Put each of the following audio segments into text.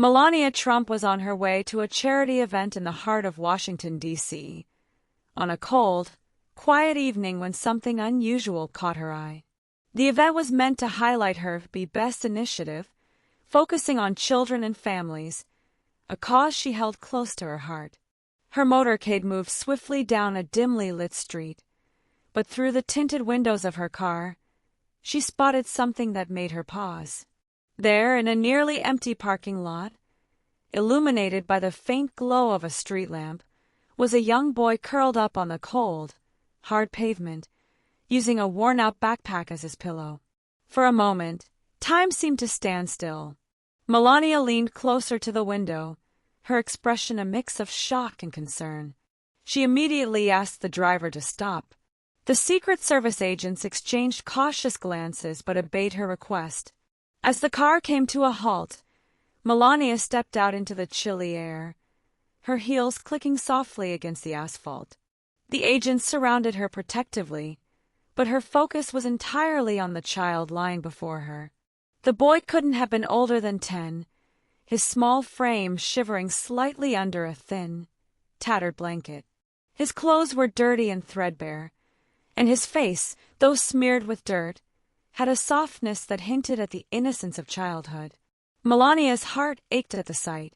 Melania Trump was on her way to a charity event in the heart of Washington, D.C., on a cold, quiet evening when something unusual caught her eye. The event was meant to highlight her Be Best initiative, focusing on children and families, a cause she held close to her heart. Her motorcade moved swiftly down a dimly lit street, but through the tinted windows of her car, she spotted something that made her pause. There, in a nearly empty parking lot, illuminated by the faint glow of a street lamp, was a young boy curled up on the cold, hard pavement, using a worn-out backpack as his pillow. For a moment, time seemed to stand still. Melania leaned closer to the window, her expression a mix of shock and concern. She immediately asked the driver to stop. The Secret Service agents exchanged cautious glances but obeyed her request. As the car came to a halt, Melania stepped out into the chilly air, her heels clicking softly against the asphalt. The agents surrounded her protectively, but her focus was entirely on the child lying before her. The boy couldn't have been older than 10, his small frame shivering slightly under a thin, tattered blanket. His clothes were dirty and threadbare, and his face, though smeared with dirt, had a softness that hinted at the innocence of childhood. Melania's heart ached at the sight.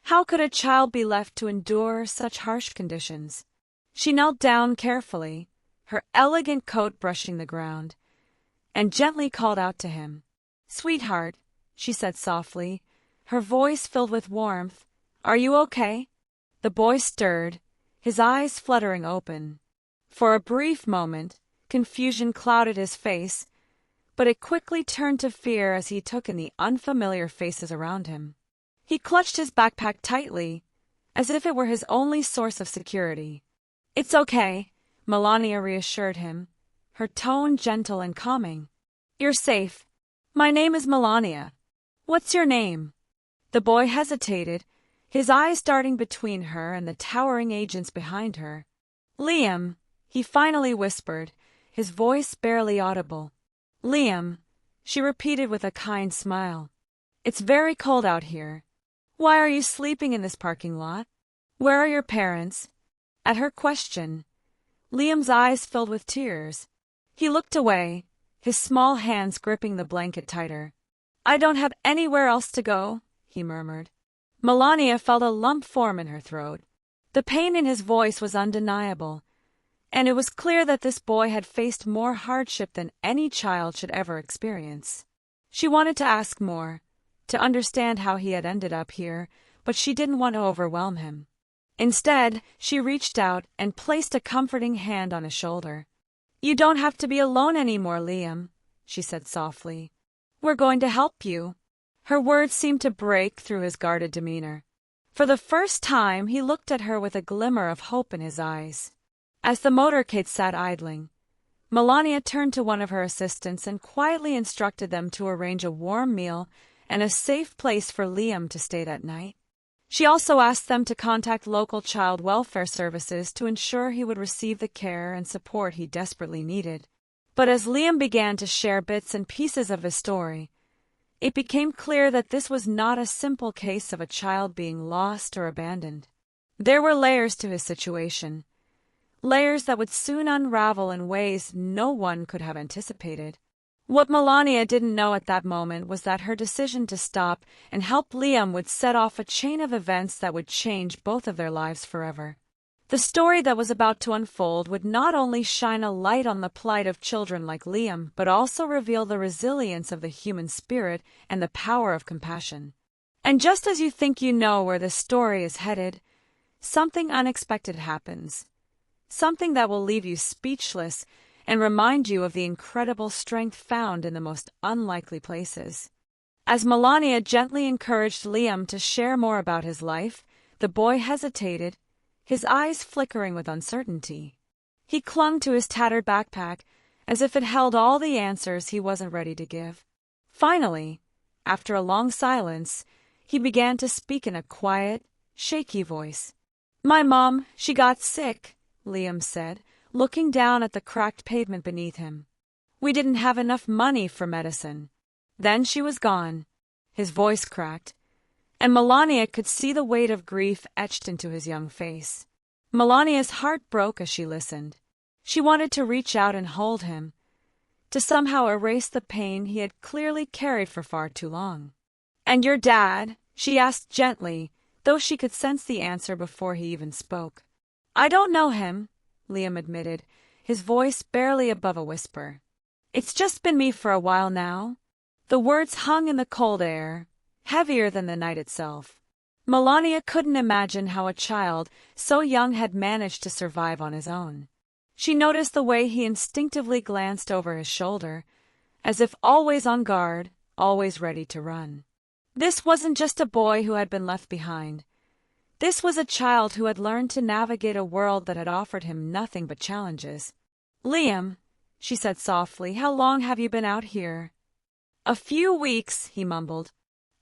How could a child be left to endure such harsh conditions? She knelt down carefully, her elegant coat brushing the ground, and gently called out to him. "Sweetheart," she said softly, her voice filled with warmth, "are you okay?" The boy stirred, his eyes fluttering open. For a brief moment, confusion clouded his face, but it quickly turned to fear as he took in the unfamiliar faces around him. He clutched his backpack tightly, as if it were his only source of security. "It's okay," Melania reassured him, her tone gentle and calming. "You're safe. My name is Melania. What's your name?" The boy hesitated, his eyes darting between her and the towering agents behind her. "Liam," he finally whispered, his voice barely audible. "Liam," she repeated with a kind smile. "It's very cold out here. Why are you sleeping in this parking lot? Where are your parents?" At her question, Liam's eyes filled with tears. He looked away, his small hands gripping the blanket tighter. "I don't have anywhere else to go," he murmured. Melania felt a lump form in her throat. The pain in his voice was undeniable, and it was clear that this boy had faced more hardship than any child should ever experience. She wanted to ask more, to understand how he had ended up here, but she didn't want to overwhelm him. Instead, she reached out and placed a comforting hand on his shoulder. "You don't have to be alone anymore, Liam," she said softly. "We're going to help you." Her words seemed to break through his guarded demeanor. For the first time, he looked at her with a glimmer of hope in his eyes. As the motorcade sat idling, Melania turned to one of her assistants and quietly instructed them to arrange a warm meal and a safe place for Liam to stay that night. She also asked them to contact local child welfare services to ensure he would receive the care and support he desperately needed. But as Liam began to share bits and pieces of his story, it became clear that this was not a simple case of a child being lost or abandoned. There were layers to his situation, layers that would soon unravel in ways no one could have anticipated. What Melania didn't know at that moment was that her decision to stop and help Liam would set off a chain of events that would change both of their lives forever. The story that was about to unfold would not only shine a light on the plight of children like Liam, but also reveal the resilience of the human spirit and the power of compassion. And just as you think you know where this story is headed, something unexpected happens. Something that will leave you speechless and remind you of the incredible strength found in the most unlikely places. As Melania gently encouraged Liam to share more about his life, the boy hesitated, his eyes flickering with uncertainty. He clung to his tattered backpack as if it held all the answers he wasn't ready to give. Finally, after a long silence, he began to speak in a quiet, shaky voice. "My mom, she got sick," Liam said, looking down at the cracked pavement beneath him. "We didn't have enough money for medicine. Then she was gone." His voice cracked, and Melania could see the weight of grief etched into his young face. Melania's heart broke as she listened. She wanted to reach out and hold him, to somehow erase the pain he had clearly carried for far too long. "And your dad?" she asked gently, though she could sense the answer before he even spoke. "I don't know him," Liam admitted, his voice barely above a whisper. "It's just been me for a while now." The words hung in the cold air, heavier than the night itself. Melania couldn't imagine how a child so young had managed to survive on his own. She noticed the way he instinctively glanced over his shoulder, as if always on guard, always ready to run. This wasn't just a boy who had been left behind. This was a child who had learned to navigate a world that had offered him nothing but challenges. "Liam," she said softly, "how long have you been out here?" "A few weeks," he mumbled.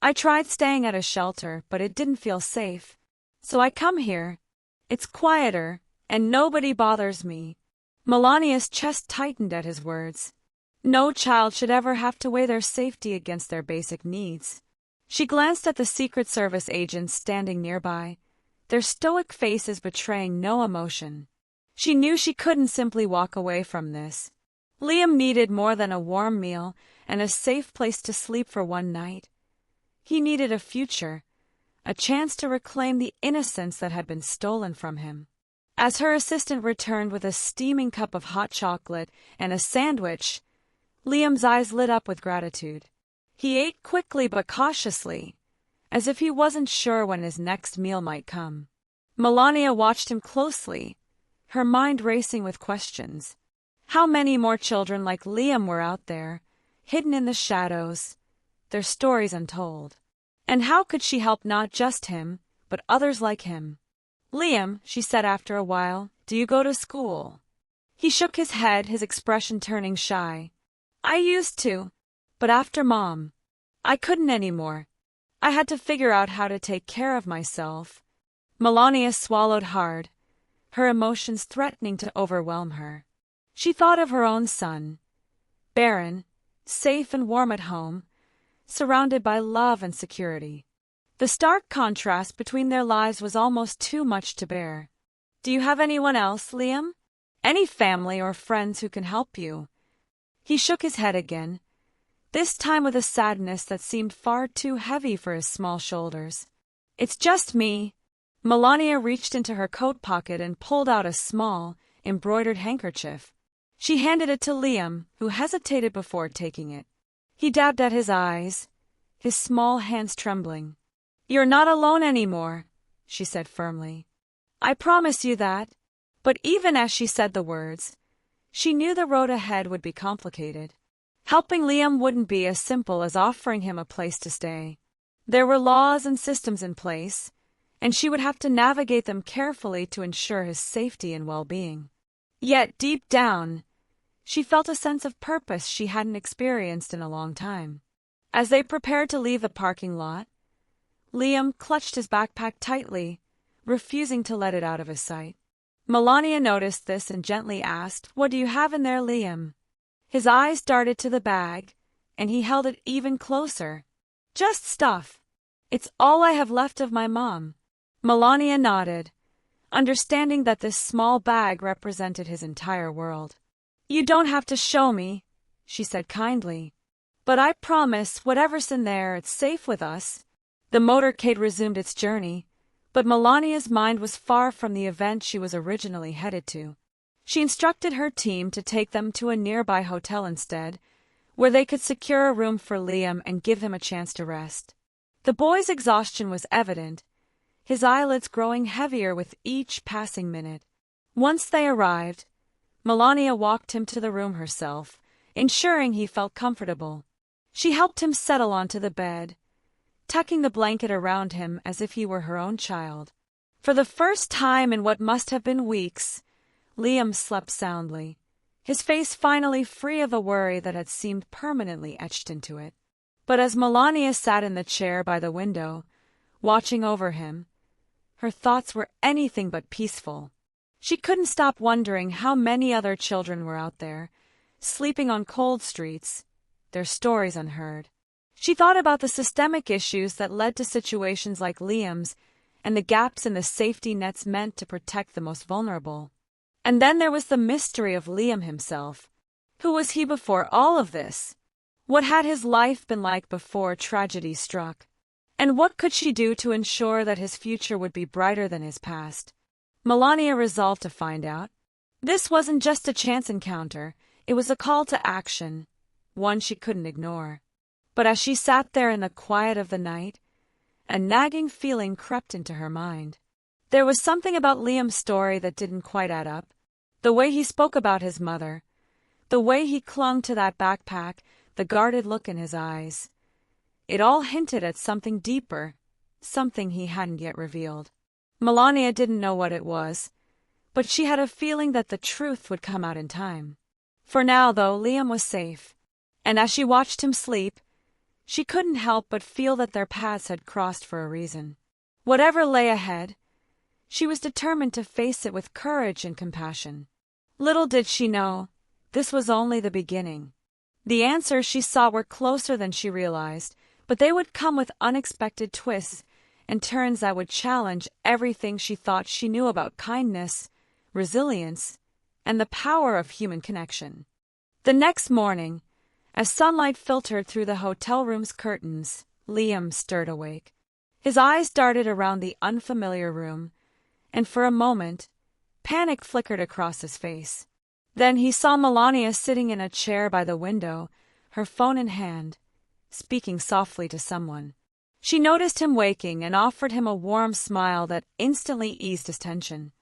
"I tried staying at a shelter, but it didn't feel safe. So I come here. It's quieter, and nobody bothers me." Melania's chest tightened at his words. No child should ever have to weigh their safety against their basic needs. She glanced at the Secret Service agents standing nearby, their stoic faces betraying no emotion. She knew she couldn't simply walk away from this. Liam needed more than a warm meal and a safe place to sleep for one night. He needed a future, a chance to reclaim the innocence that had been stolen from him. As her assistant returned with a steaming cup of hot chocolate and a sandwich, Liam's eyes lit up with gratitude. He ate quickly but cautiously, as if he wasn't sure when his next meal might come. Melania watched him closely, her mind racing with questions. How many more children like Liam were out there, hidden in the shadows, their stories untold? And how could she help not just him, but others like him? "Liam," she said after a while, "do you go to school?" He shook his head, his expression turning shy. "I used to, but after Mom, I couldn't anymore. I had to figure out how to take care of myself." Melania swallowed hard, her emotions threatening to overwhelm her. She thought of her own son, Baron, safe and warm at home, surrounded by love and security. The stark contrast between their lives was almost too much to bear. "Do you have anyone else, Liam? Any family or friends who can help you?" He shook his head again, this time with a sadness that seemed far too heavy for his small shoulders. "It's just me." Melania reached into her coat pocket and pulled out a small, embroidered handkerchief. She handed it to Liam, who hesitated before taking it. He dabbed at his eyes, his small hands trembling. "You're not alone anymore," she said firmly. "I promise you that." But even as she said the words, she knew the road ahead would be complicated. Helping Liam wouldn't be as simple as offering him a place to stay. There were laws and systems in place, and she would have to navigate them carefully to ensure his safety and well-being. Yet, deep down, she felt a sense of purpose she hadn't experienced in a long time. As they prepared to leave the parking lot, Liam clutched his backpack tightly, refusing to let it out of his sight. Melania noticed this and gently asked, "What do you have in there, Liam?" His eyes darted to the bag, and he held it even closer. "Just stuff. It's all I have left of my mom." Melania nodded, understanding that this small bag represented his entire world. "You don't have to show me," she said kindly. "But I promise whatever's in there, it's safe with us." The motorcade resumed its journey, but Melania's mind was far from the event she was originally headed to. She instructed her team to take them to a nearby hotel instead, where they could secure a room for Liam and give him a chance to rest. The boy's exhaustion was evident, his eyelids growing heavier with each passing minute. Once they arrived, Melania walked him to the room herself, ensuring he felt comfortable. She helped him settle onto the bed, tucking the blanket around him as if he were her own child. For the first time in what must have been weeks, Liam slept soundly, his face finally free of the worry that had seemed permanently etched into it. But as Melania sat in the chair by the window, watching over him, her thoughts were anything but peaceful. She couldn't stop wondering how many other children were out there, sleeping on cold streets, their stories unheard. She thought about the systemic issues that led to situations like Liam's and the gaps in the safety nets meant to protect the most vulnerable. And then there was the mystery of Liam himself. Who was he before all of this? What had his life been like before tragedy struck? And what could she do to ensure that his future would be brighter than his past? Melania resolved to find out. This wasn't just a chance encounter, it was a call to action, one she couldn't ignore. But as she sat there in the quiet of the night, a nagging feeling crept into her mind. There was something about Liam's story that didn't quite add up. The way he spoke about his mother, the way he clung to that backpack, the guarded look in his eyes. It all hinted at something deeper, something he hadn't yet revealed. Melania didn't know what it was, but she had a feeling that the truth would come out in time. For now, though, Liam was safe, and as she watched him sleep, she couldn't help but feel that their paths had crossed for a reason. Whatever lay ahead, she was determined to face it with courage and compassion. Little did she know, this was only the beginning. The answers she sought were closer than she realized, but they would come with unexpected twists and turns that would challenge everything she thought she knew about kindness, resilience, and the power of human connection. The next morning, as sunlight filtered through the hotel room's curtains, Liam stirred awake. His eyes darted around the unfamiliar room, and for a moment, panic flickered across his face. Then he saw Melania sitting in a chair by the window, her phone in hand, speaking softly to someone. She noticed him waking and offered him a warm smile that instantly eased his tension.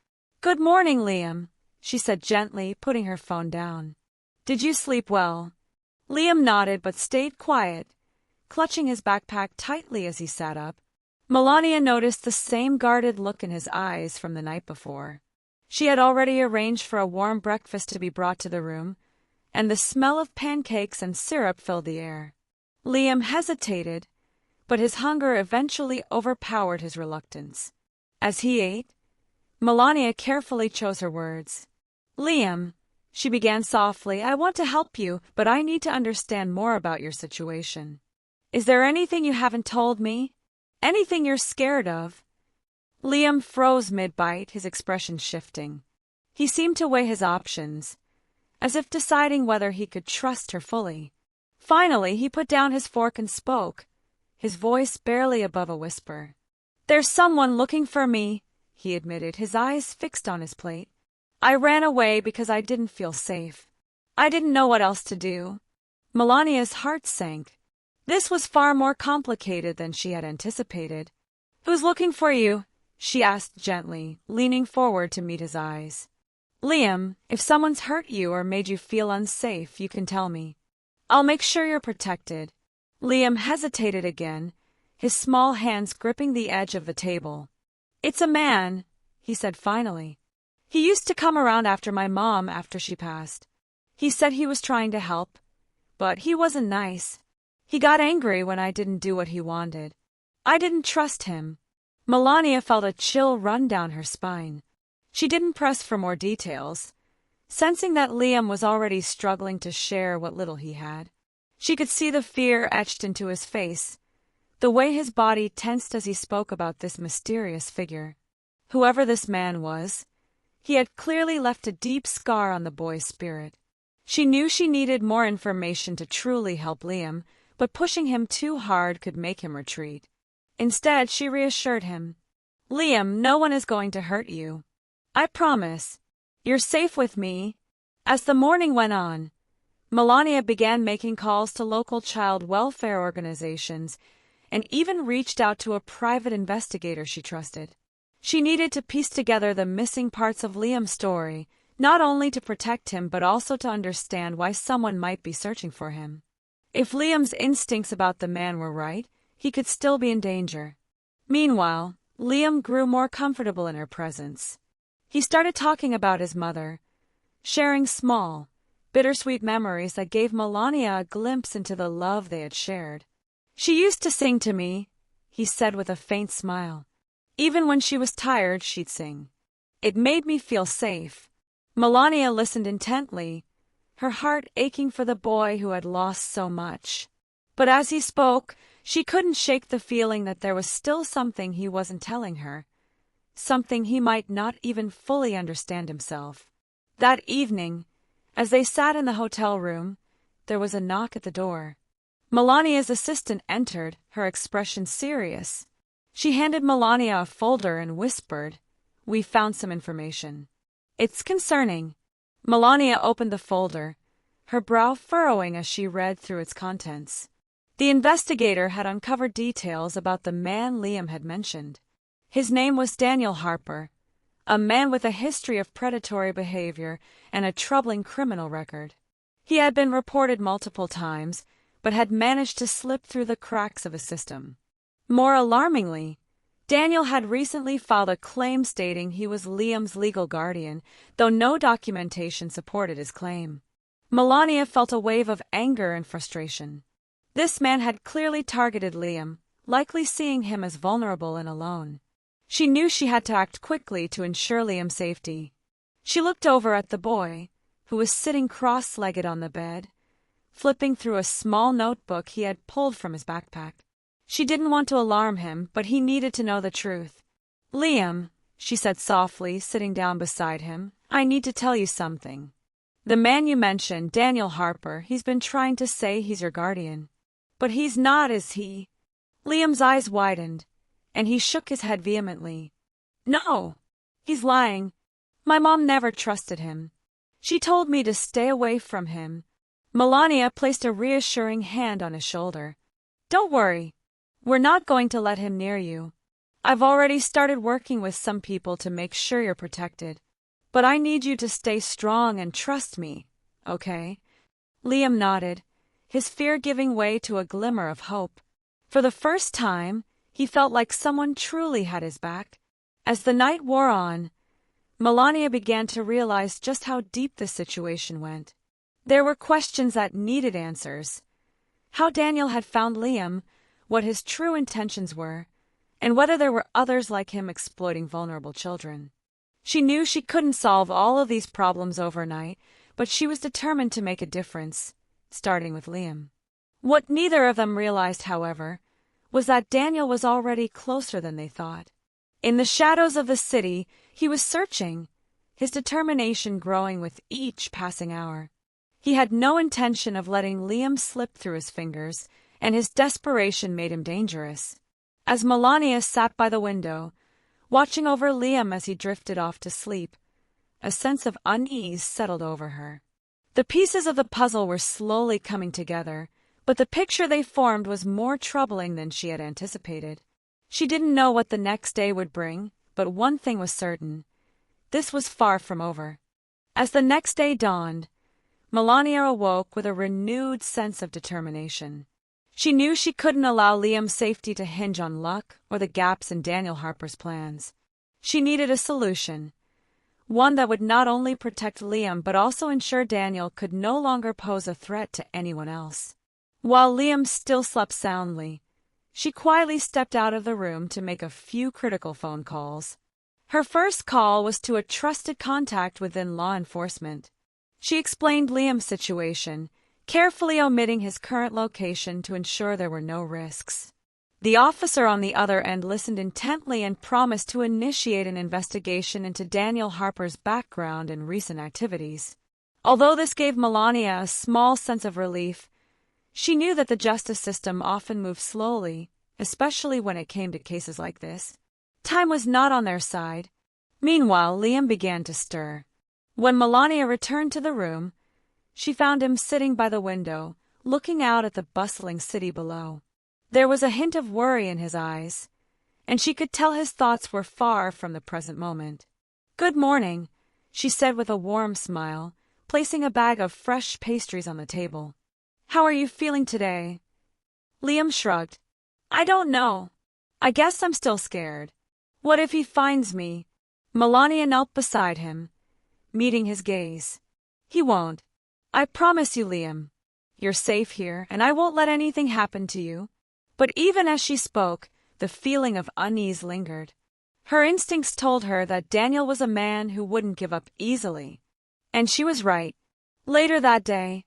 "Good morning, Liam," she said gently, putting her phone down. "Did you sleep well?" Liam nodded but stayed quiet, clutching his backpack tightly as he sat up. Melania noticed the same guarded look in his eyes from the night before. She had already arranged for a warm breakfast to be brought to the room, and the smell of pancakes and syrup filled the air. Liam hesitated, but his hunger eventually overpowered his reluctance. As he ate, Melania carefully chose her words. "Liam," she began softly, "I want to help you, but I need to understand more about your situation. Is there anything you haven't told me? Anything you're scared of?" Liam froze mid-bite, his expression shifting. He seemed to weigh his options, as if deciding whether he could trust her fully. Finally, he put down his fork and spoke, his voice barely above a whisper. "There's someone looking for me," he admitted, his eyes fixed on his plate. "I ran away because I didn't feel safe. I didn't know what else to do." Melania's heart sank. This was far more complicated than she had anticipated. "Who's looking for you?" she asked gently, leaning forward to meet his eyes. "Liam, if someone's hurt you or made you feel unsafe, you can tell me. I'll make sure you're protected." Liam hesitated again, his small hands gripping the edge of the table. "It's a man," he said finally. "He used to come around after my mom after she passed. He said he was trying to help, but he wasn't nice. He got angry when I didn't do what he wanted. I didn't trust him." Melania felt a chill run down her spine. She didn't press for more details, sensing that Liam was already struggling to share what little he had. She could see the fear etched into his face, the way his body tensed as he spoke about this mysterious figure. Whoever this man was, he had clearly left a deep scar on the boy's spirit. She knew she needed more information to truly help Liam, but pushing him too hard could make him retreat. Instead, she reassured him. "Liam, no one is going to hurt you. I promise. You're safe with me." As the morning went on, Melania began making calls to local child welfare organizations and even reached out to a private investigator she trusted. She needed to piece together the missing parts of Liam's story, not only to protect him but also to understand why someone might be searching for him. If Liam's instincts about the man were right, he could still be in danger. Meanwhile, Liam grew more comfortable in her presence. He started talking about his mother, sharing small, bittersweet memories that gave Melania a glimpse into the love they had shared. "She used to sing to me," he said with a faint smile. "Even when she was tired, she'd sing. It made me feel safe." Melania listened intently, her heart aching for the boy who had lost so much. But as he spoke, she couldn't shake the feeling that there was still something he wasn't telling her, something he might not even fully understand himself. That evening, as they sat in the hotel room, there was a knock at the door. Melania's assistant entered, her expression serious. She handed Melania a folder and whispered, "We found some information. It's concerning." Melania opened the folder, her brow furrowing as she read through its contents. The investigator had uncovered details about the man Liam had mentioned. His name was Daniel Harper, a man with a history of predatory behavior and a troubling criminal record. He had been reported multiple times, but had managed to slip through the cracks of a system. More alarmingly, Daniel had recently filed a claim stating he was Liam's legal guardian, though no documentation supported his claim. Melania felt a wave of anger and frustration. This man had clearly targeted Liam, likely seeing him as vulnerable and alone. She knew she had to act quickly to ensure Liam's safety. She looked over at the boy, who was sitting cross-legged on the bed, flipping through a small notebook he had pulled from his backpack. She didn't want to alarm him, but he needed to know the truth. "Liam," she said softly, sitting down beside him, "I need to tell you something. The man you mentioned, Daniel Harper, he's been trying to say he's your guardian. But he's not, is he?" Liam's eyes widened, and he shook his head vehemently. "No, he's lying. My mom never trusted him. She told me to stay away from him." Melania placed a reassuring hand on his shoulder. "Don't worry. We're not going to let him near you. I've already started working with some people to make sure you're protected. But I need you to stay strong and trust me, okay?" Liam nodded, his fear giving way to a glimmer of hope. For the first time, he felt like someone truly had his back. As the night wore on, Melania began to realize just how deep the situation went. There were questions that needed answers. How Daniel had found Liam, what his true intentions were, and whether there were others like him exploiting vulnerable children. She knew she couldn't solve all of these problems overnight, but she was determined to make a difference, starting with Liam. What neither of them realized, however, was that Daniel was already closer than they thought. In the shadows of the city, he was searching, his determination growing with each passing hour. He had no intention of letting Liam slip through his fingers, and his desperation made him dangerous. As Melania sat by the window, watching over Liam as he drifted off to sleep, a sense of unease settled over her. The pieces of the puzzle were slowly coming together, but the picture they formed was more troubling than she had anticipated. She didn't know what the next day would bring, but one thing was certain. This was far from over. As the next day dawned, Melania awoke with a renewed sense of determination. She knew she couldn't allow Liam's safety to hinge on luck or the gaps in Daniel Harper's plans. She needed a solution, one that would not only protect Liam but also ensure Daniel could no longer pose a threat to anyone else. While Liam still slept soundly, she quietly stepped out of the room to make a few critical phone calls. Her first call was to a trusted contact within law enforcement. She explained Liam's situation, carefully omitting his current location to ensure there were no risks. The officer on the other end listened intently and promised to initiate an investigation into Daniel Harper's background and recent activities. Although this gave Melania a small sense of relief, she knew that the justice system often moved slowly, especially when it came to cases like this. Time was not on their side. Meanwhile, Liam began to stir. When Melania returned to the room, she found him sitting by the window, looking out at the bustling city below. There was a hint of worry in his eyes, and she could tell his thoughts were far from the present moment. "Good morning," she said with a warm smile, placing a bag of fresh pastries on the table. "How are you feeling today?" Liam shrugged. "I don't know. I guess I'm still scared. What if he finds me?" Melania knelt beside him, meeting his gaze. "He won't. I promise you, Liam. You're safe here, and I won't let anything happen to you." But even as she spoke, the feeling of unease lingered. Her instincts told her that Daniel was a man who wouldn't give up easily. And she was right. Later that day,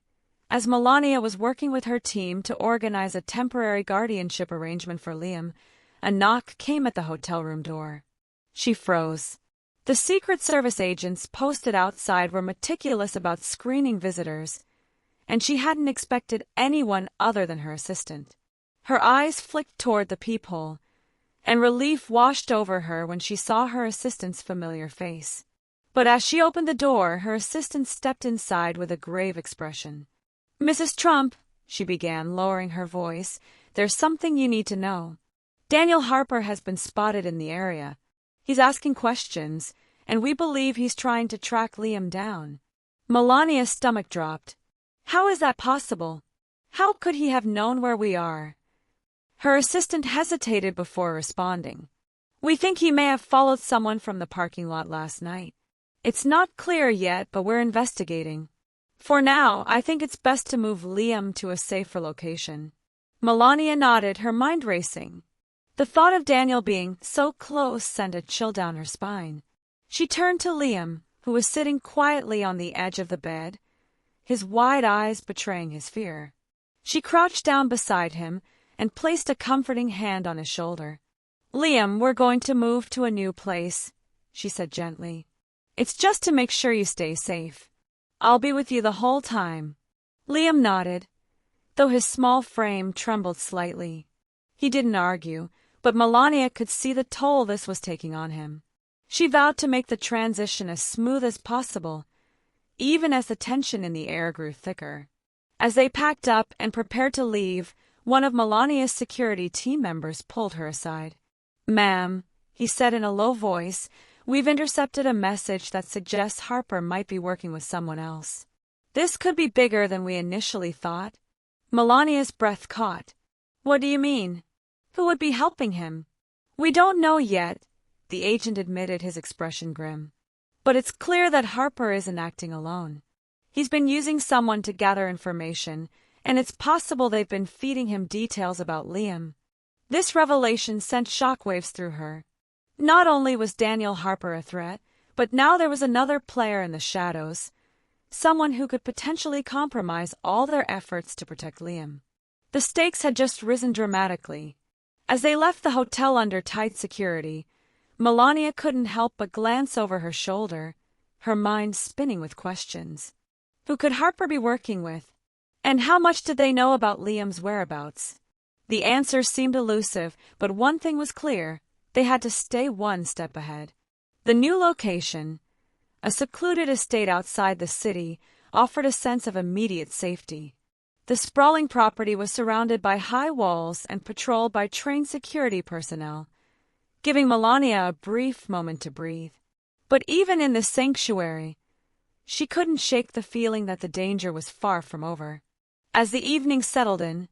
As Melania was working with her team to organize a temporary guardianship arrangement for Liam, a knock came at the hotel room door. She froze. The Secret Service agents posted outside were meticulous about screening visitors, and she hadn't expected anyone other than her assistant. Her eyes flicked toward the peephole, and relief washed over her when she saw her assistant's familiar face. But as she opened the door, her assistant stepped inside with a grave expression. "Mrs. Trump," she began, lowering her voice, "there's something you need to know. Daniel Harper has been spotted in the area. He's asking questions, and we believe he's trying to track Liam down." Melania's stomach dropped. "How is that possible? How could he have known where we are?" Her assistant hesitated before responding. "We think he may have followed someone from the parking lot last night. It's not clear yet, but we're investigating. For now, I think it's best to move Liam to a safer location." Melania nodded, her mind racing. The thought of Daniel being so close sent a chill down her spine. She turned to Liam, who was sitting quietly on the edge of the bed, his wide eyes betraying his fear. She crouched down beside him and placed a comforting hand on his shoulder. "Liam, we're going to move to a new place," she said gently. "It's just to make sure you stay safe. I'll be with you the whole time." Liam nodded, though his small frame trembled slightly. He didn't argue, but Melania could see the toll this was taking on him. She vowed to make the transition as smooth as possible, even as the tension in the air grew thicker. As they packed up and prepared to leave, one of Melania's security team members pulled her aside. "Ma'am," he said in a low voice, "we've intercepted a message that suggests Harper might be working with someone else. This could be bigger than we initially thought." Melania's breath caught. "What do you mean? Who would be helping him?" "We don't know yet," the agent admitted, his expression grim. "But it's clear that Harper isn't acting alone. He's been using someone to gather information, and it's possible they've been feeding him details about Liam." This revelation sent shockwaves through her. Not only was Daniel Harper a threat, but now there was another player in the shadows, someone who could potentially compromise all their efforts to protect Liam. The stakes had just risen dramatically. As they left the hotel under tight security, Melania couldn't help but glance over her shoulder, her mind spinning with questions. Who could Harper be working with? And how much did they know about Liam's whereabouts? The answers seemed elusive, but one thing was clear: they had to stay one step ahead. The new location, a secluded estate outside the city, offered a sense of immediate safety. The sprawling property was surrounded by high walls and patrolled by trained security personnel, giving Melania a brief moment to breathe. But even in this sanctuary, she couldn't shake the feeling that the danger was far from over. As the evening settled in,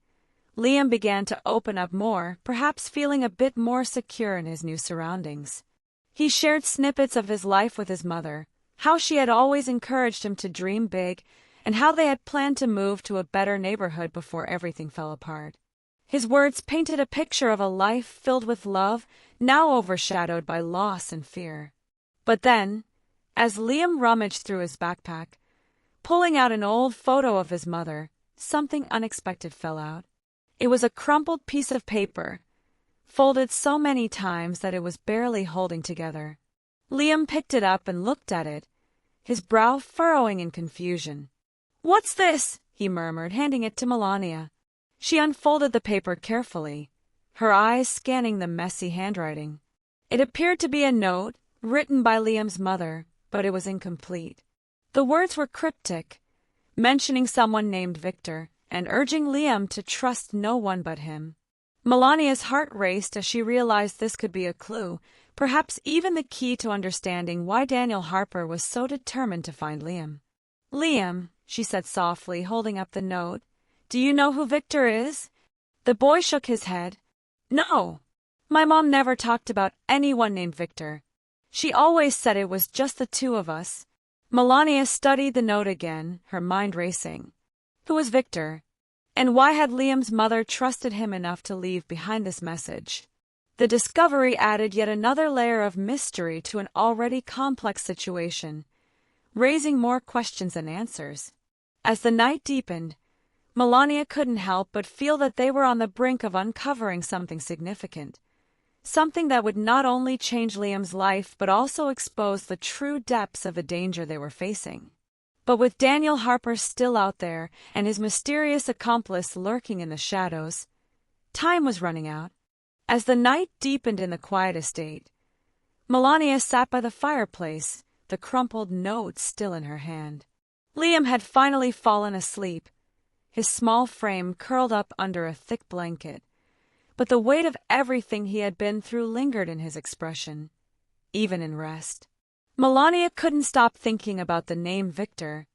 Liam began to open up more, perhaps feeling a bit more secure in his new surroundings. He shared snippets of his life with his mother, how she had always encouraged him to dream big, and how they had planned to move to a better neighborhood before everything fell apart. His words painted a picture of a life filled with love, now overshadowed by loss and fear. But then, as Liam rummaged through his backpack, pulling out an old photo of his mother, something unexpected fell out. It was a crumpled piece of paper, folded so many times that it was barely holding together. Liam picked it up and looked at it, his brow furrowing in confusion. "What's this?" he murmured, handing it to Melania. She unfolded the paper carefully, her eyes scanning the messy handwriting. It appeared to be a note, written by Liam's mother, but it was incomplete. The words were cryptic, mentioning someone named Victor, and urging Liam to trust no one but him. Melania's heart raced as she realized this could be a clue, perhaps even the key to understanding why Daniel Harper was so determined to find Liam. "Liam," she said softly, holding up the note, "do you know who Victor is?" The boy shook his head. "No. My mom never talked about anyone named Victor. She always said it was just the two of us." Melania studied the note again, her mind racing. Who was Victor? And why had Liam's mother trusted him enough to leave behind this message? The discovery added yet another layer of mystery to an already complex situation, raising more questions than answers. As the night deepened, Melania couldn't help but feel that they were on the brink of uncovering something significant. Something that would not only change Liam's life but also expose the true depths of the danger they were facing. But with Daniel Harper still out there and his mysterious accomplice lurking in the shadows, time was running out. As the night deepened in the quiet estate, Melania sat by the fireplace, the crumpled note still in her hand. Liam had finally fallen asleep, his small frame curled up under a thick blanket, but the weight of everything he had been through lingered in his expression, even in rest. Melania couldn't stop thinking about the name Victor.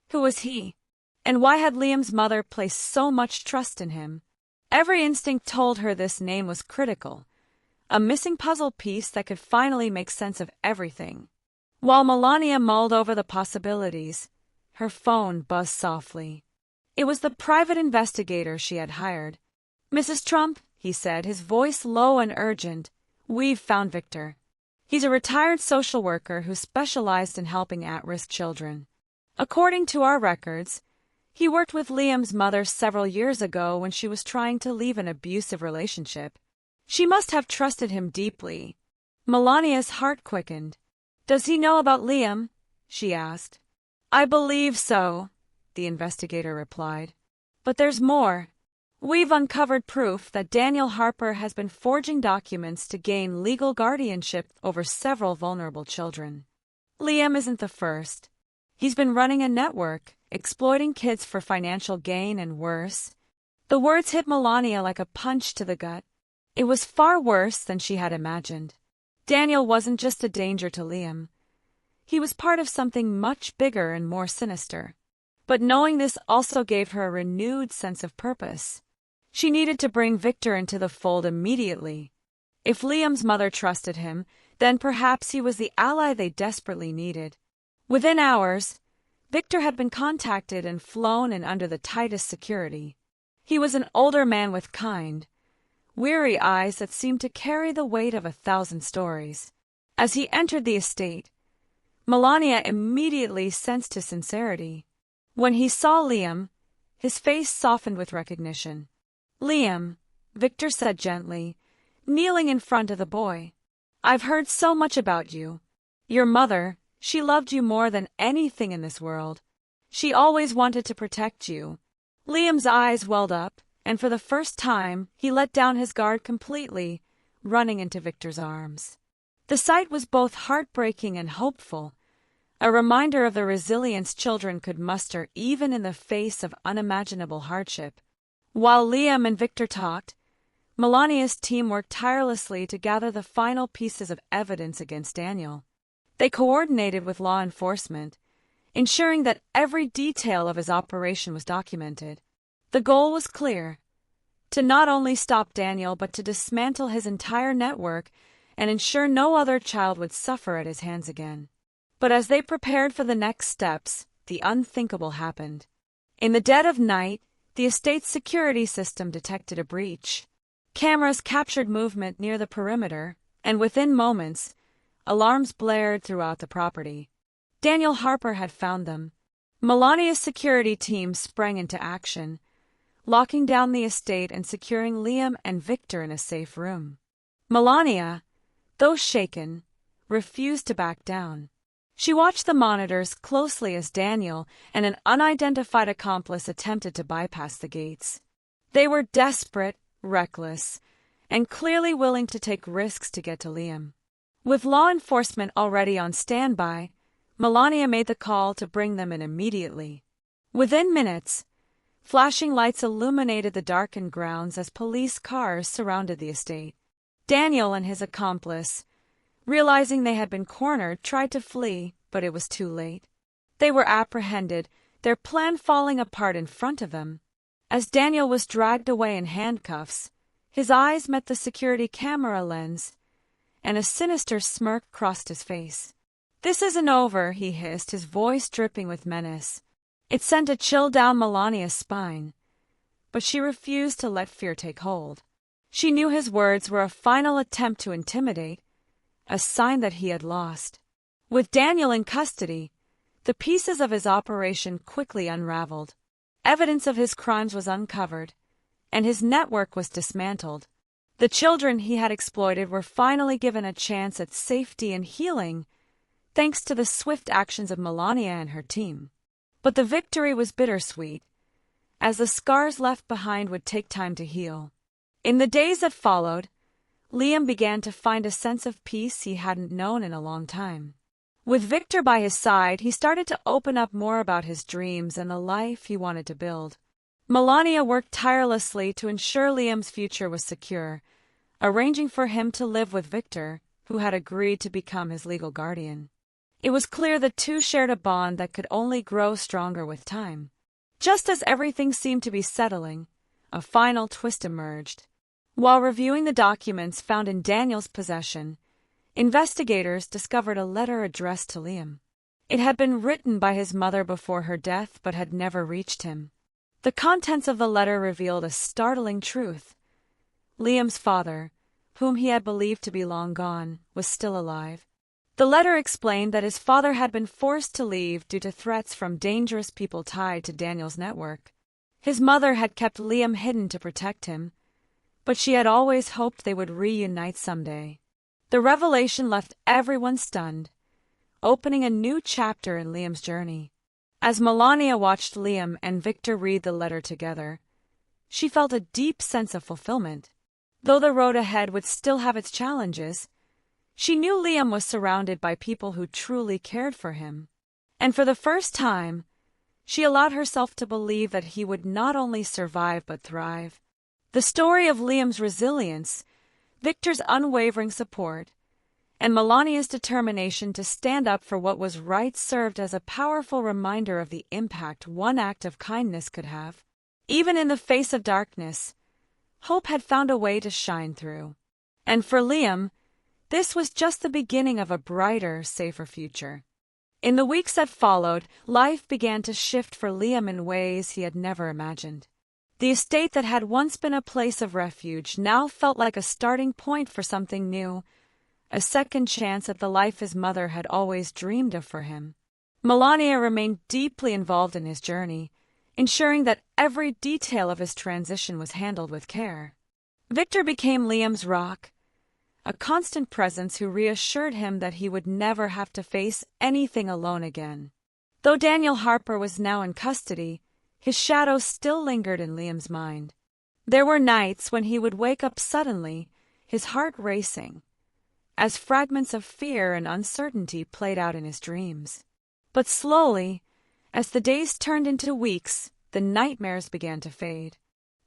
Who was he? And why had Liam's mother placed so much trust in him? Every instinct told her this name was critical, a missing puzzle piece that could finally make sense of everything. While Melania mulled over the possibilities, her phone buzzed softly. It was the private investigator she had hired. "Mrs. Trump," he said, his voice low and urgent, "we've found Victor. He's a retired social worker who specialized in helping at-risk children. According to our records, he worked with Liam's mother several years ago when she was trying to leave an abusive relationship. She must have trusted him deeply." Melania's heart quickened. "Does he know about Liam?" she asked. "I believe so," the investigator replied. "But there's more. We've uncovered proof that Daniel Harper has been forging documents to gain legal guardianship over several vulnerable children. Liam isn't the first. He's been running a network, exploiting kids for financial gain and worse." The words hit Melania like a punch to the gut. It was far worse than she had imagined. Daniel wasn't just a danger to Liam. He was part of something much bigger and more sinister. But knowing this also gave her a renewed sense of purpose. She needed to bring Victor into the fold immediately. If Liam's mother trusted him, then perhaps he was the ally they desperately needed. Within hours, Victor had been contacted and flown in under the tightest security. He was an older man with kind, weary eyes that seemed to carry the weight of 1,000 stories. As he entered the estate, Melania immediately sensed his sincerity. When he saw Liam, his face softened with recognition. "Liam," Victor said gently, kneeling in front of the boy. "I've heard so much about you. Your mother, she loved you more than anything in this world. She always wanted to protect you." Liam's eyes welled up, and for the first time, he let down his guard completely, running into Victor's arms. The sight was both heartbreaking and hopeful, a reminder of the resilience children could muster even in the face of unimaginable hardship. While Liam and Victor talked, Melania's team worked tirelessly to gather the final pieces of evidence against Daniel. They coordinated with law enforcement, ensuring that every detail of his operation was documented. The goal was clear: to not only stop Daniel but to dismantle his entire network and ensure no other child would suffer at his hands again. But as they prepared for the next steps, the unthinkable happened. In the dead of night, the estate's security system detected a breach. Cameras captured movement near the perimeter, and within moments, alarms blared throughout the property. Daniel Harper had found them. Melania's security team sprang into action, locking down the estate and securing Liam and Victor in a safe room. Melania, though shaken, refused to back down. She watched the monitors closely as Daniel and an unidentified accomplice attempted to bypass the gates. They were desperate, reckless, and clearly willing to take risks to get to Liam. With law enforcement already on standby, Melania made the call to bring them in immediately. Within minutes, flashing lights illuminated the darkened grounds as police cars surrounded the estate. Daniel and his accomplice, realizing they had been cornered, tried to flee, but it was too late. They were apprehended, their plan falling apart in front of them. As Daniel was dragged away in handcuffs, his eyes met the security camera lens, and a sinister smirk crossed his face. "This isn't over," he hissed, his voice dripping with menace. It sent a chill down Melania's spine, but she refused to let fear take hold. She knew his words were a final attempt to intimidate, a sign that he had lost. With Daniel in custody, the pieces of his operation quickly unraveled. Evidence of his crimes was uncovered, and his network was dismantled. The children he had exploited were finally given a chance at safety and healing, thanks to the swift actions of Melania and her team. But the victory was bittersweet, as the scars left behind would take time to heal. In the days that followed, Liam began to find a sense of peace he hadn't known in a long time. With Victor by his side, he started to open up more about his dreams and the life he wanted to build. Melania worked tirelessly to ensure Liam's future was secure, arranging for him to live with Victor, who had agreed to become his legal guardian. It was clear the two shared a bond that could only grow stronger with time. Just as everything seemed to be settling, a final twist emerged. While reviewing the documents found in Daniel's possession, investigators discovered a letter addressed to Liam. It had been written by his mother before her death but had never reached him. The contents of the letter revealed a startling truth. Liam's father, whom he had believed to be long gone, was still alive. The letter explained that his father had been forced to leave due to threats from dangerous people tied to Daniel's network. His mother had kept Liam hidden to protect him, but she had always hoped they would reunite someday. The revelation left everyone stunned, opening a new chapter in Liam's journey. As Melania watched Liam and Victor read the letter together, she felt a deep sense of fulfillment. Though the road ahead would still have its challenges, she knew Liam was surrounded by people who truly cared for him. And for the first time, she allowed herself to believe that he would not only survive but thrive. The story of Liam's resilience, Victor's unwavering support, and Melania's determination to stand up for what was right served as a powerful reminder of the impact one act of kindness could have. Even in the face of darkness, hope had found a way to shine through. And for Liam, this was just the beginning of a brighter, safer future. In the weeks that followed, life began to shift for Liam in ways he had never imagined. The estate that had once been a place of refuge now felt like a starting point for something new, a second chance at the life his mother had always dreamed of for him. Melania remained deeply involved in his journey, ensuring that every detail of his transition was handled with care. Victor became Liam's rock, a constant presence who reassured him that he would never have to face anything alone again. Though Daniel Harper was now in custody, his shadow still lingered in Liam's mind. There were nights when he would wake up suddenly, his heart racing, as fragments of fear and uncertainty played out in his dreams. But slowly, as the days turned into weeks, the nightmares began to fade.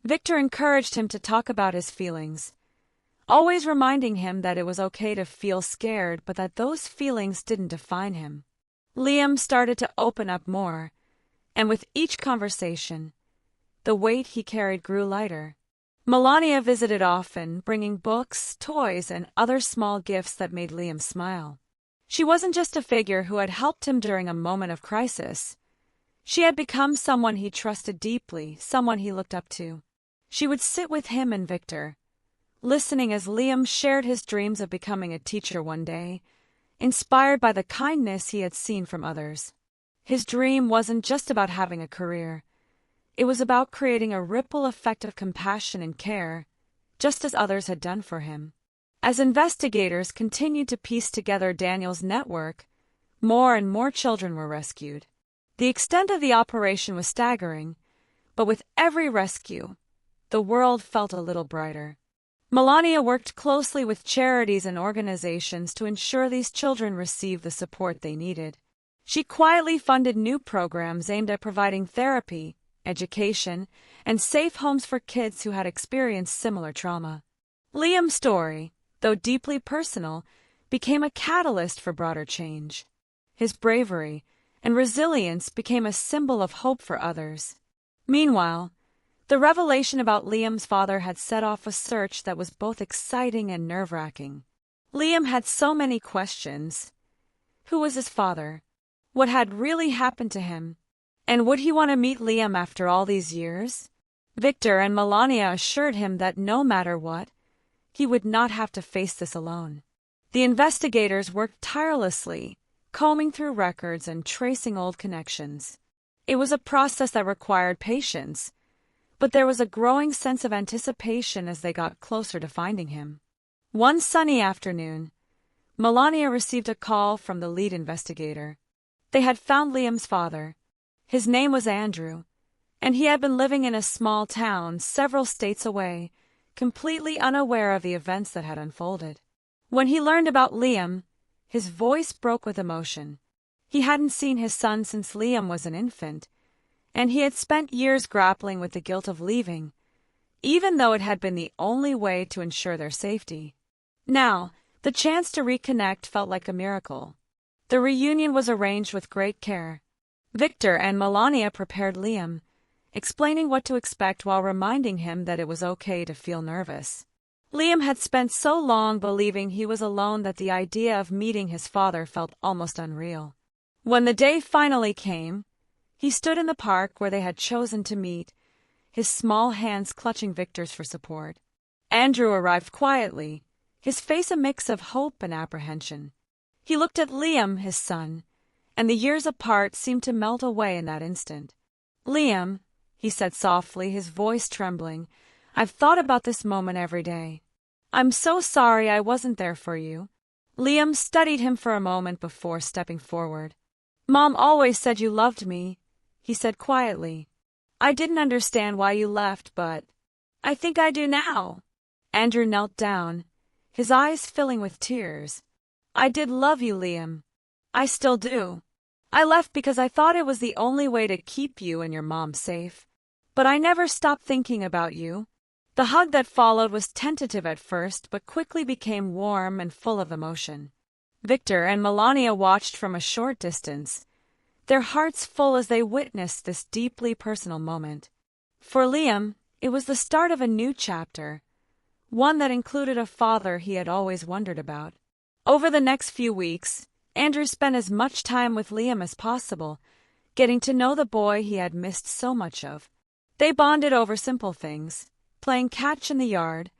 Victor encouraged him to talk about his feelings, always reminding him that it was okay to feel scared but that those feelings didn't define him. Liam started to open up more, and with each conversation, the weight he carried grew lighter. Melania visited often, bringing books, toys, and other small gifts that made Liam smile. She wasn't just a figure who had helped him during a moment of crisis. She had become someone he trusted deeply, someone he looked up to. She would sit with him and Victor, listening as Liam shared his dreams of becoming a teacher one day, inspired by the kindness he had seen from others. His dream wasn't just about having a career. It was about creating a ripple effect of compassion and care, just as others had done for him. As investigators continued to piece together Daniel's network, more and more children were rescued. The extent of the operation was staggering, but with every rescue, the world felt a little brighter. Melania worked closely with charities and organizations to ensure these children received the support they needed. She quietly funded new programs aimed at providing therapy, education, and safe homes for kids who had experienced similar trauma. Liam's story, though deeply personal, became a catalyst for broader change. His bravery and resilience became a symbol of hope for others. Meanwhile, the revelation about Liam's father had set off a search that was both exciting and nerve-wracking. Liam had so many questions. Who was his father? What had really happened to him? And would he want to meet Liam after all these years? Victor and Melania assured him that no matter what, he would not have to face this alone. The investigators worked tirelessly, combing through records and tracing old connections. It was a process that required patience, but there was a growing sense of anticipation as they got closer to finding him. One sunny afternoon, Melania received a call from the lead investigator. They had found Liam's father. His name was Andrew, and he had been living in a small town several states away, completely unaware of the events that had unfolded. When he learned about Liam, his voice broke with emotion. He hadn't seen his son since Liam was an infant, and he had spent years grappling with the guilt of leaving, even though it had been the only way to ensure their safety. Now, the chance to reconnect felt like a miracle. The reunion was arranged with great care. Victor and Melania prepared Liam, explaining what to expect while reminding him that it was okay to feel nervous. Liam had spent so long believing he was alone that the idea of meeting his father felt almost unreal. When the day finally came, he stood in the park where they had chosen to meet, his small hands clutching Victor's for support. Andrew arrived quietly, his face a mix of hope and apprehension. He looked at Liam, his son, and the years apart seemed to melt away in that instant. "Liam," he said softly, his voice trembling, "I've thought about this moment every day. I'm so sorry I wasn't there for you." Liam studied him for a moment before stepping forward. "Mom always said you loved me," he said quietly. "I didn't understand why you left, but I think I do now." Andrew knelt down, his eyes filling with tears. "I did love you, Liam. I still do. I left because I thought it was the only way to keep you and your mom safe. But I never stopped thinking about you." The hug that followed was tentative at first, but quickly became warm and full of emotion. Victor and Melania watched from a short distance, their hearts full as they witnessed this deeply personal moment. For Liam, it was the start of a new chapter, one that included a father he had always wondered about. Over the next few weeks, Andrew spent as much time with Liam as possible, getting to know the boy he had missed so much of. They bonded over simple things, playing catch in the yard,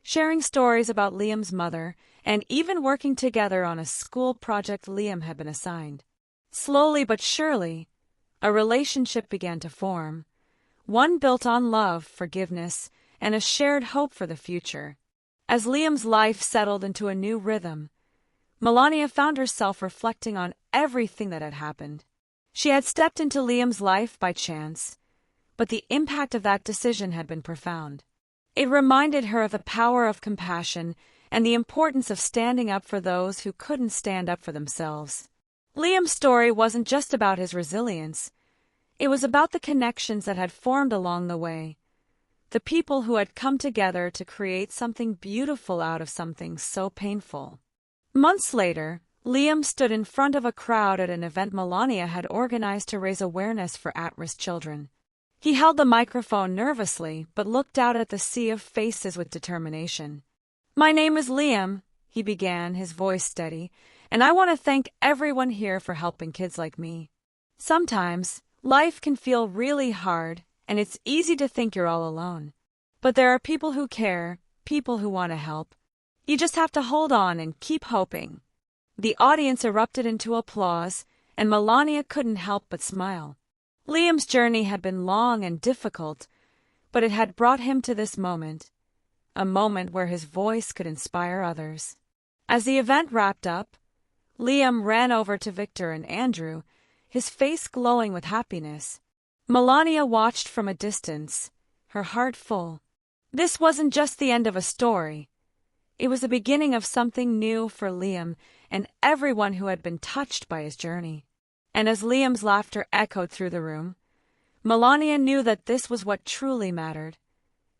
sharing stories about Liam's mother, and even working together on a school project Liam had been assigned. Slowly but surely, a relationship began to form, one built on love, forgiveness, and a shared hope for the future. As Liam's life settled into a new rhythm, Melania found herself reflecting on everything that had happened. She had stepped into Liam's life by chance, but the impact of that decision had been profound. It reminded her of the power of compassion and the importance of standing up for those who couldn't stand up for themselves. Liam's story wasn't just about his resilience. It was about the connections that had formed along the way, the people who had come together to create something beautiful out of something so painful. Months later, Liam stood in front of a crowd at an event Melania had organized to raise awareness for at-risk children. He held the microphone nervously but looked out at the sea of faces with determination. "My name is Liam," he began, his voice steady, "and I want to thank everyone here for helping kids like me. Sometimes, life can feel really hard, and it's easy to think you're all alone. But there are people who care, people who want to help. You just have to hold on and keep hoping." The audience erupted into applause, and Melania couldn't help but smile. Liam's journey had been long and difficult, but it had brought him to this moment, a moment where his voice could inspire others. As the event wrapped up, Liam ran over to Victor and Andrew, his face glowing with happiness. Melania watched from a distance, her heart full. This wasn't just the end of a story. It was the beginning of something new for Liam and everyone who had been touched by his journey. And as Liam's laughter echoed through the room, Melania knew that this was what truly mattered,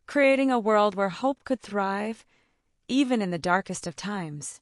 creating a world where hope could thrive, even in the darkest of times.